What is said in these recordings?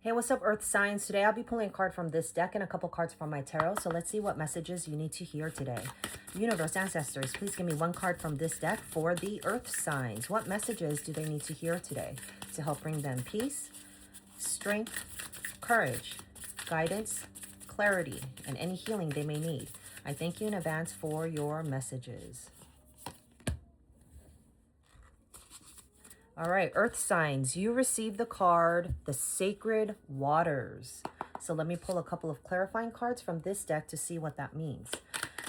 Hey, what's up, Earth signs? Today I'll be pulling a card from this deck and a couple cards from my tarot. So let's see what messages you need to hear today. Universe, ancestors, please give me one card from this deck for the Earth signs. What messages do they need to hear today to help bring them peace, strength, courage, guidance, clarity, and any healing they may need? I thank you in advance for your messages. All right, Earth signs, you received the card, the Sacred Waters. So let me pull a couple of clarifying cards from this deck to see what that means.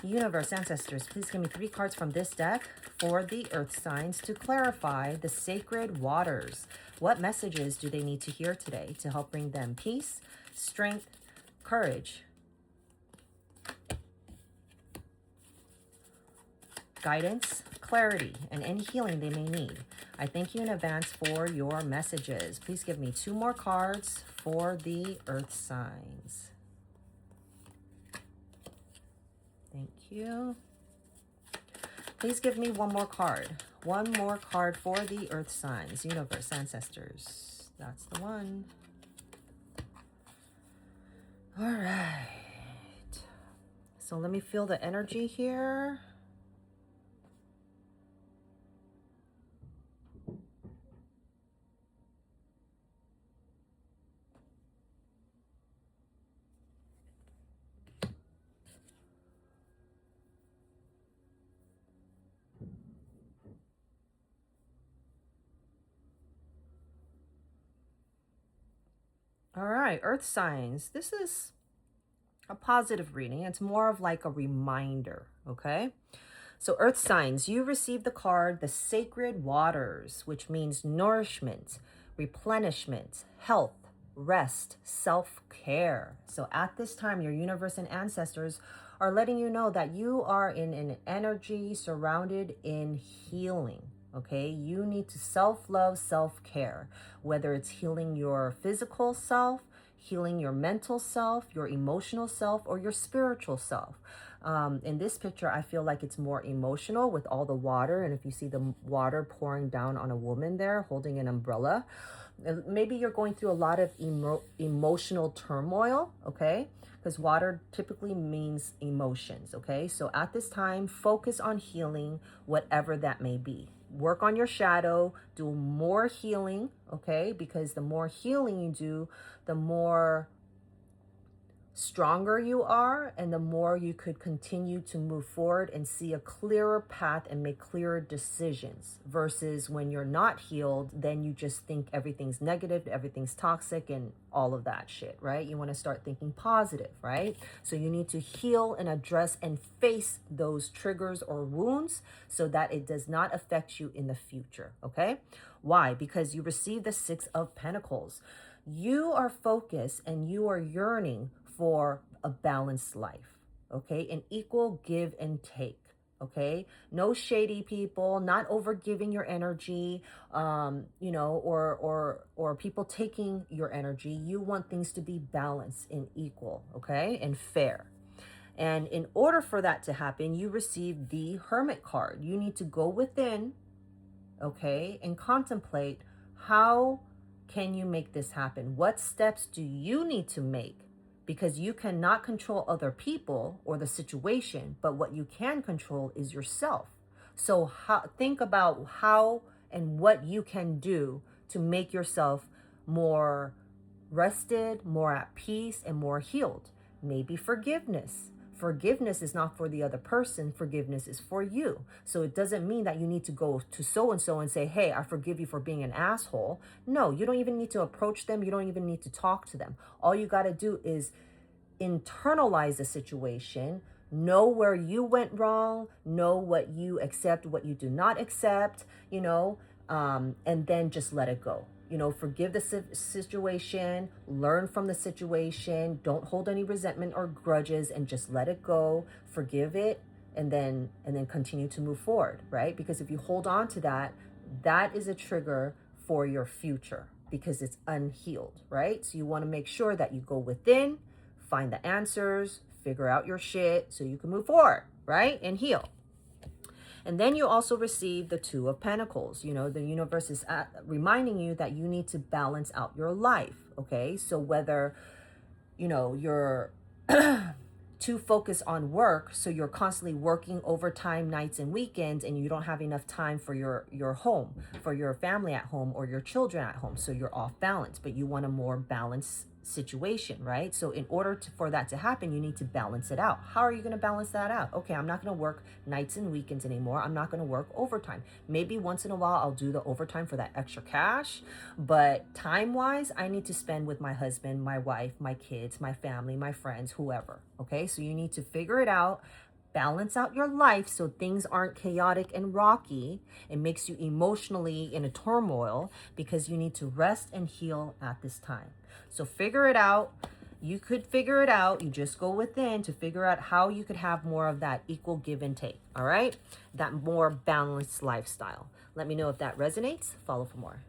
Universe, ancestors, please give me 3 cards from this deck for the Earth signs to clarify the Sacred Waters. What messages do they need to hear today to help bring them peace, strength, courage, guidance, clarity, and any healing they may need? I thank you in advance for your messages. Please give me 2 more cards for the Earth signs. Thank you. Please give me 1 more card. 1 more card for the Earth signs. Universe, ancestors. That's the one. All right. So let me feel the energy here. All right, Earth signs. This is a positive reading. It's more of like a reminder, okay? So Earth signs, you received the card, the Sacred Waters, which means nourishment, replenishment, health, rest, self-care. So at this time, your universe and ancestors are letting you know that you are in an energy surrounded in healing. Okay, you need to self-love, self-care, whether it's healing your physical self, healing your mental self, your emotional self, or your spiritual self. In this picture, I feel like it's more emotional with all the water. And if you see the water pouring down on a woman there holding an umbrella, maybe you're going through a lot of emotional turmoil, okay? Because water typically means emotions, okay? So at this time, focus on healing, whatever that may be. Work on your shadow, do more healing, okay? Because the more healing you do, the more stronger you are, and the more you could continue to move forward and see a clearer path and make clearer decisions, versus when you're not healed, then you just think everything's negative, everything's toxic, and all of that shit, right? You want to start thinking positive, right? So you need to heal and address and face those triggers or wounds so that it does not affect you in the future, okay? Why? Because you receive the 6 of Pentacles. You are focused and you are yearning for a balanced life, okay? An equal give and take, okay? No shady people, not over giving your energy, you know, or people taking your energy. You want things to be balanced and equal, okay? And fair. And in order for that to happen, you receive the Hermit card. You need to go within, okay, and contemplate, how can you make this happen? What steps do you need to make? Because you cannot control other people or the situation, but what you can control is yourself. So think about how and what you can do to make yourself more rested, more at peace, and more healed. Maybe forgiveness. Forgiveness is not for the other person. Forgiveness is for you. So it doesn't mean that you need to go to so-and-so and say, hey, I forgive you for being an asshole. No, you don't even need to approach them. You don't even need to talk to them. All you got to do is internalize the situation, know where you went wrong, know what you accept, what you do not accept, you know, and then just let it go. You know, forgive the situation, learn from the situation, don't hold any resentment or grudges, and just let it go, forgive it, and then continue to move forward, right? Because if you hold on to that, that is a trigger for your future because it's unhealed, right? So you want to make sure that you go within, find the answers, figure out your shit so you can move forward, right? And heal. And then you also receive the 2 of Pentacles. You know, the universe is reminding you that you need to balance out your life, okay? So whether, you're too focused on work, so you're constantly working overtime nights and weekends, and you don't have enough time for your home, for your family at home, or your children at home, so you're off balance, but you want a more balanced situation, right? So in order for that to happen, you need to balance it out. How are you going to balance that out? Okay, I'm not going to work nights and weekends anymore. I'm not going to work overtime. Maybe once in a while I'll do the overtime for that extra cash, but time wise, I need to spend with my husband, my wife, my kids, my family, my friends, whoever. Okay, so you need to figure it out, balance out your life so things aren't chaotic and rocky. It makes you emotionally in a turmoil because you need to rest and heal at this time. So figure it out. You could figure it out. You just go within to figure out how you could have more of that equal give and take. All right, that more balanced lifestyle. Let me know if that resonates. Follow for more.